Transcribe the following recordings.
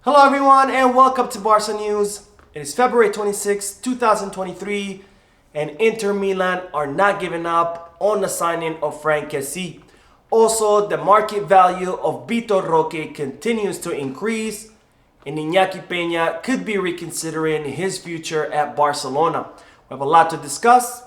Hello everyone and welcome to Barca News. It is February 26, 2023 and Inter Milan are not giving up on the signing of Franck Kessie. Also, the market value of Vitor Roque continues to increase and Iñaki Peña could be reconsidering his future at Barcelona. We have a lot to discuss,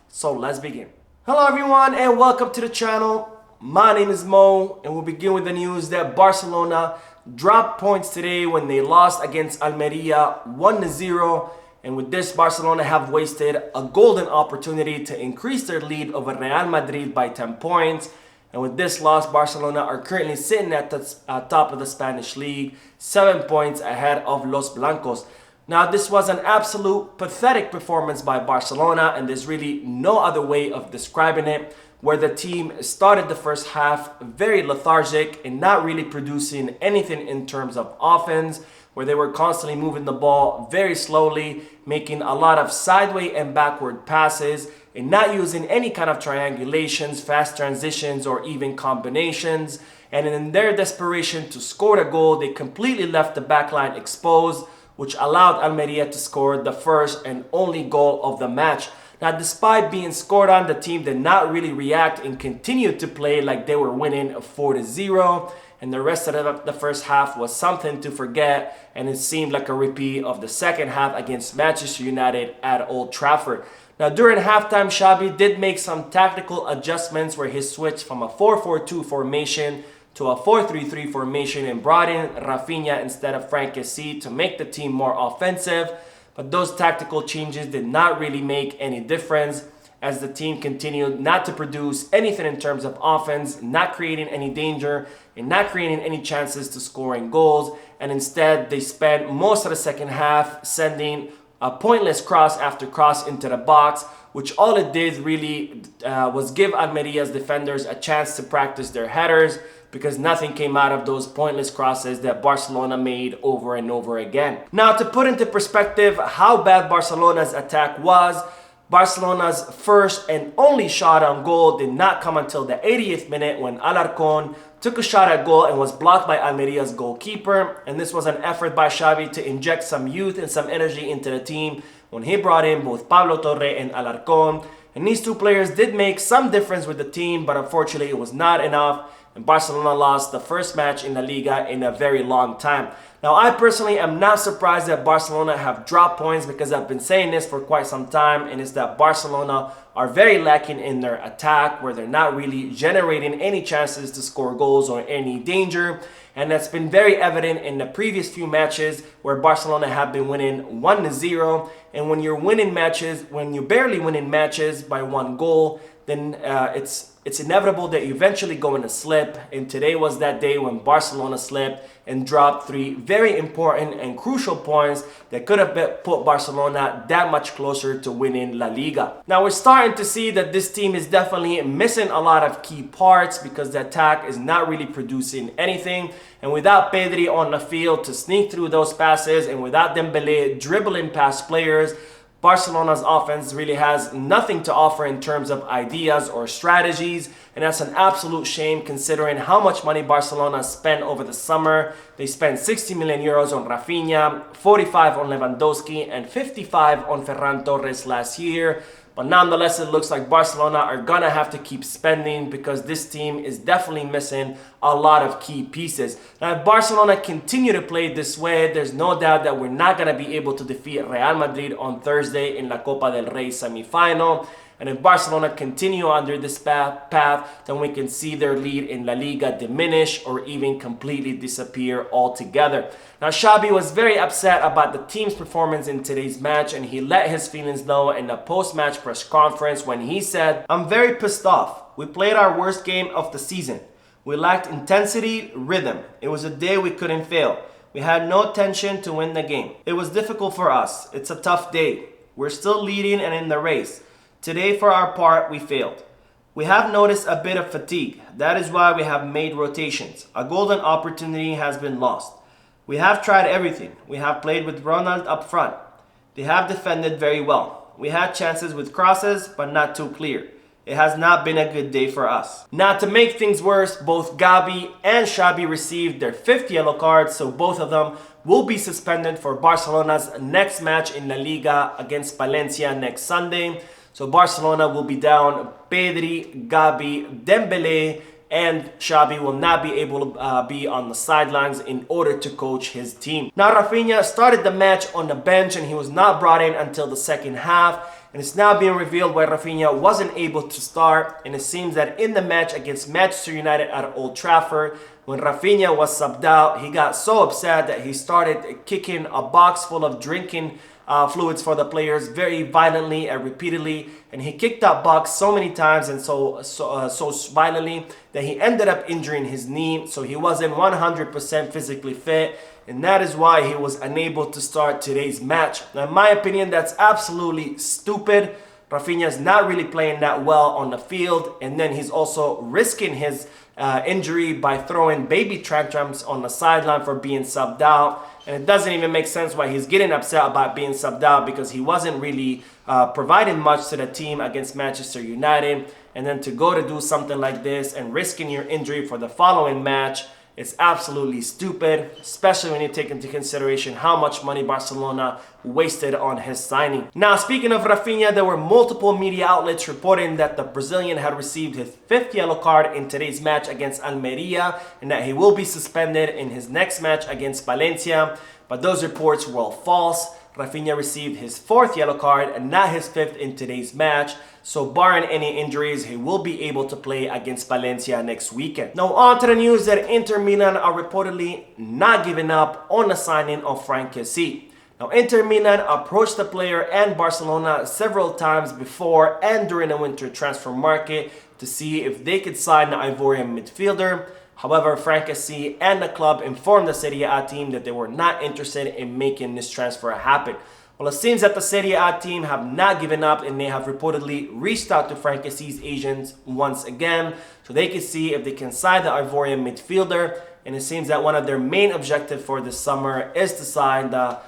so let's begin. Hello everyone and welcome to the channel. My name is Mo and we'll begin with the news that Barcelona dropped points today when they lost against Almeria 1-0, and with this Barcelona have wasted a golden opportunity to increase their lead over Real Madrid by 10 points. And with this loss, Barcelona are currently sitting at the top of the Spanish league, 7 points ahead of Los Blancos. Now this was an absolute pathetic performance by Barcelona and there's really no other way of describing it, where the team started the first half very lethargic and not really producing anything in terms of offense, where they were constantly moving the ball very slowly, making a lot of sideways and backward passes, and not using any kind of triangulations, fast transitions, or even combinations. And in their desperation to score the goal, they completely left the backline exposed, which allowed Almeria to score the first and only goal of the match. Now, despite being scored on, the team did not really react and continued to play like they were winning 4-0. And the rest of the first half was something to forget, and it seemed like a repeat of the second half against Manchester United at Old Trafford. Now, during halftime, Xavi did make some tactical adjustments where he switched from a 4-4-2 formation to a 4-3-3 formation and brought in Rafinha instead of Franck Kessie to make the team more offensive. But those tactical changes did not really make any difference as the team continued not to produce anything in terms of offense, not creating any danger, and not creating any chances to scoring goals. And instead, they spent most of the second half sending a pointless cross after cross into the box, which all it did really was give Almeria's defenders a chance to practice their headers, because nothing came out of those pointless crosses that Barcelona made over and over again. Now, to put into perspective how bad Barcelona's attack was, Barcelona's first and only shot on goal did not come until the 80th minute when Alarcón took a shot at goal and was blocked by Almeria's goalkeeper. And this was an effort by Xavi to inject some youth and some energy into the team when he brought in both Pablo Torre and Alarcón. And these two players did make some difference with the team, but unfortunately it was not enough. And Barcelona lost the first match in La Liga in a very long time. Now, I personally am not surprised that Barcelona have dropped points, because I've been saying this for quite some time, and it's that Barcelona are very lacking in their attack, where they're not really generating any chances to score goals or any danger. And that's been very evident in the previous few matches where Barcelona have been winning 1-0. And when you're winning matches, when you're barely winning matches by one goal, then it's inevitable that you eventually go in a slip. And today was that day when Barcelona slipped and dropped 3 very important and crucial points that could have put Barcelona that much closer to winning La Liga. Now, we're starting to see that this team is definitely missing a lot of key parts, because the attack is not really producing anything. And without Pedri on the field to sneak through those passes, and without Dembélé dribbling past players, Barcelona's offense really has nothing to offer in terms of ideas or strategies, and that's an absolute shame considering how much money Barcelona spent over the summer. They spent 60 million euros on Rafinha, 45 on Lewandowski, and 55 on Ferran Torres last year. But nonetheless, it looks like Barcelona are gonna have to keep spending, because this team is definitely missing a lot of key pieces. Now, if Barcelona continue to play this way, there's no doubt that we're not gonna be able to defeat Real Madrid on Thursday in La Copa del Rey semi-final. And if Barcelona continue under this path, then we can see their lead in La Liga diminish or even completely disappear altogether. Now, Xavi was very upset about the team's performance in today's match, and he let his feelings know in a post-match press conference when he said, "I'm very pissed off. We played our worst game of the season. We lacked intensity, rhythm. It was a day we couldn't fail. We had no tension to win the game. It was difficult for us. It's a tough day. We're still leading and in the race. Today, for our part, we failed. We have noticed a bit of fatigue. That is why we have made rotations. A golden opportunity has been lost. We have tried everything. We have played with Ronald up front. They have defended very well. We had chances with crosses, but not too clear. it has not been a good day for us. Now, to make things worse, both Gabi and Xabi received their 5th yellow card, so both of them will be suspended for Barcelona's next match in La Liga against Valencia next Sunday. So Barcelona will be down Pedri, Gabi, Dembele, and Xabi will not be able to be on the sidelines in order to coach his team. Now, Rafinha started the match on the bench and he was not brought in until the second half. And it's now being revealed why Rafinha wasn't able to start. And it seems that in the match against Manchester United at Old Trafford, when Rafinha was subbed out, he got so upset that he started kicking a box full of drinking fluids for the players very violently and repeatedly, and he kicked that box so many times and so violently that he ended up injuring his knee. So he wasn't 100% physically fit, and that is why he was unable to start today's match. Now, in my opinion, that's absolutely stupid. Rafinha is not really playing that well on the field, and then he's also risking his injury by throwing baby tantrums on the sideline for being subbed out. And it doesn't even make sense why he's getting upset about being subbed out, because he wasn't really providing much to the team against Manchester United. And then to go to do something like this and risking your injury for the following match, it's absolutely stupid, especially when you take into consideration how much money Barcelona wasted on his signing. Now, speaking of Rafinha, there were multiple media outlets reporting that the Brazilian had received his 5th yellow card in today's match against Almeria and that he will be suspended in his next match against Valencia. But those reports were all false. Rafinha received his 4th yellow card and not his 5th in today's match. So barring any injuries, he will be able to play against Valencia next weekend. Now, on to the news that Inter Milan are reportedly not giving up on the signing of Franck Kessie. Now, Inter Milan approached the player and Barcelona several times before and during the winter transfer market to see if they could sign the Ivorian midfielder. However, Franck Kessie and the club informed the Serie A team that they were not interested in making this transfer happen. Well, it seems that the Serie A team have not given up and they have reportedly reached out to Franck Kessie's agents once again so they can see if they can sign the Ivorian midfielder. And it seems that one of their main objectives for this summer is to sign the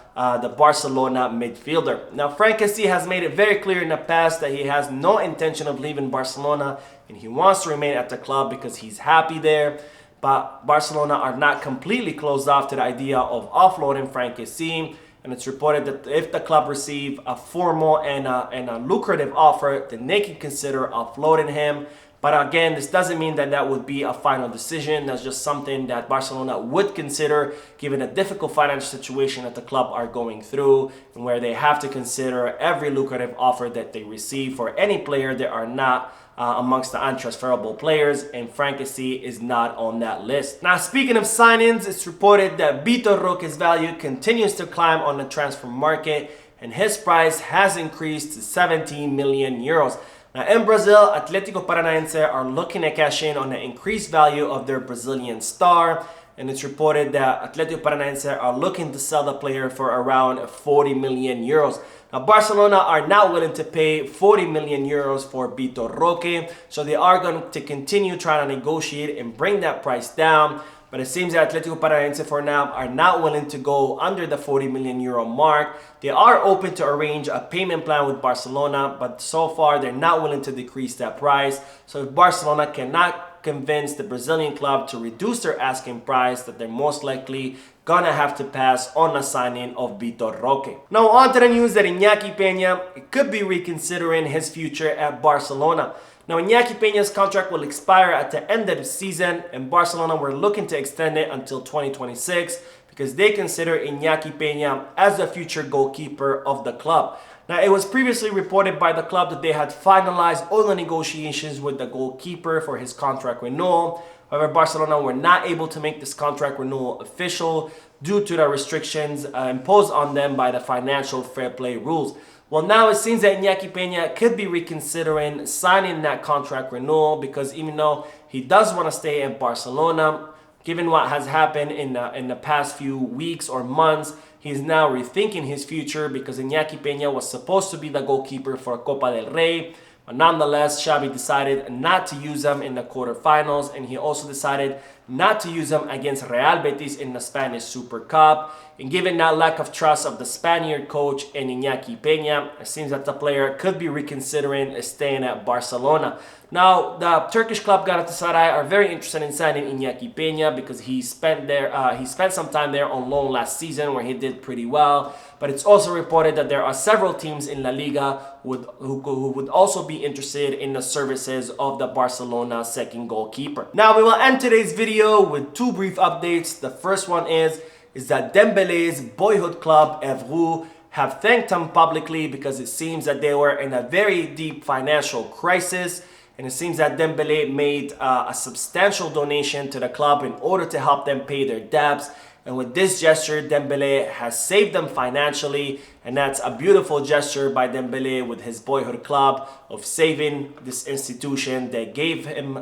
Barcelona midfielder. Now, Franck Kessie has made it very clear in the past that he has no intention of leaving Barcelona and he wants to remain at the club because he's happy there. But Barcelona are not completely closed off to the idea of offloading Franck Kessie. And it's reported that if the club receive a formal and a lucrative offer, then they can consider offloading him. But again, this doesn't mean that that would be a final decision. That's just something that Barcelona would consider given the difficult financial situation that the club are going through and where they have to consider every lucrative offer that they receive for any player that are not amongst the untransferable players, and Franck Kessie is not on that list. Now, speaking of signings, it's reported that Vitor Roque's value continues to climb on the transfer market and his price has increased to 17 million euros. Now, in Brazil, Atlético Paranaense are looking to cash in on the increased value of their Brazilian star, and it's reported that Atlético Paranaense are looking to sell the player for around 40 million euros. Now, Barcelona are not willing to pay 40 million euros for Vitor Roque, so they are going to continue trying to negotiate and bring that price down. But it seems that Atlético Paranaense for now are not willing to go under the 40 million euro mark. They are open to arrange a payment plan with Barcelona, but so far they're not willing to decrease that price. So if Barcelona cannot convince the Brazilian club to reduce their asking price, that they're most likely gonna have to pass on the signing of Vitor Roque. Now, on to the news that Iñaki Peña could be reconsidering his future at Barcelona. Now, Iñaki Peña's contract will expire at the end of the season, and Barcelona were looking to extend it until 2026 because they consider Iñaki Peña as the future goalkeeper of the club. Now, it was previously reported by the club that they had finalized all the negotiations with the goalkeeper for his contract renewal. However, Barcelona were not able to make this contract renewal official due to the restrictions imposed on them by the financial fair play rules. Well, now it seems that Iñaki Peña could be reconsidering signing that contract renewal because even though he does want to stay in Barcelona, given what has happened in the past few weeks or months, he's now rethinking his future because Iñaki Peña was supposed to be the goalkeeper for Copa del Rey. But nonetheless, Xavi decided not to use him in the quarterfinals, and he also decided not to use him against Real Betis in the Spanish Super Cup. And given that lack of trust of the Spaniard coach and Iñaki Peña, it seems that the player could be reconsidering staying at Barcelona. Now, the Turkish club Galatasaray are very interested in signing Iñaki Peña because he spent some time there on loan last season where he did pretty well. But it's also reported that there are several teams in La Liga who would also be interested in the services of the Barcelona second goalkeeper. Now, we will end today's video with two brief updates. The first one is that Dembele's boyhood club, Evreux, have thanked him publicly because it seems that they were in a very deep financial crisis. And it seems that Dembele made a substantial donation to the club in order to help them pay their debts. And with this gesture, Dembele has saved them financially. And that's a beautiful gesture by Dembele with his boyhood club of saving this institution that gave him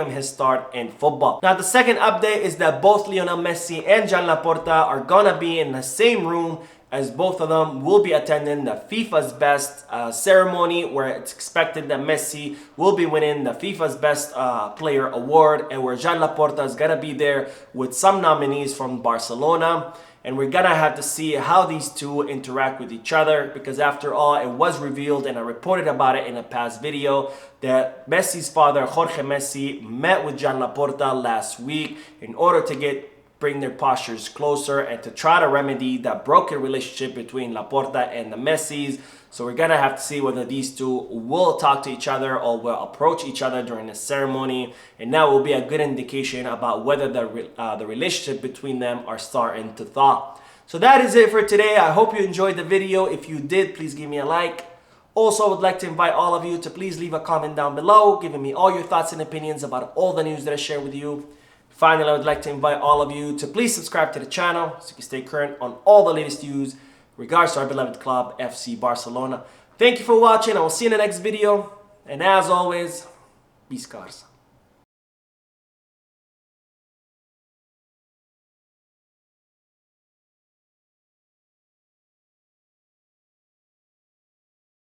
his start in football. Now, the second update is that both Lionel Messi and Jan Laporta are gonna be in the same room, as both of them will be attending the FIFA's Best ceremony, where it's expected that Messi will be winning the FIFA's Best Player Award, and where Jan Laporta is gonna be there with some nominees from Barcelona. And we're gonna have to see how these two interact with each other, because after all, it was revealed, and I reported about it in a past video, that Messi's father, Jorge Messi, met with Jan Laporta last week in order to bring their postures closer and to try to remedy that broken relationship between Laporta and the Messis. So we're gonna have to see whether these two will talk to each other or will approach each other during the ceremony, and that will be a good indication about whether the relationship between them are starting to thaw. So that is it for today. I hope you enjoyed the video. If you did, please give me a like. Also, I would like to invite all of you to please leave a comment down below, giving me all your thoughts and opinions about all the news that I share with you. Finally, I would like to invite all of you to please subscribe to the channel so you can stay current on all the latest news regards to our beloved club, FC Barcelona. Thank you for watching. I will see you in the next video. And as always, be Barça.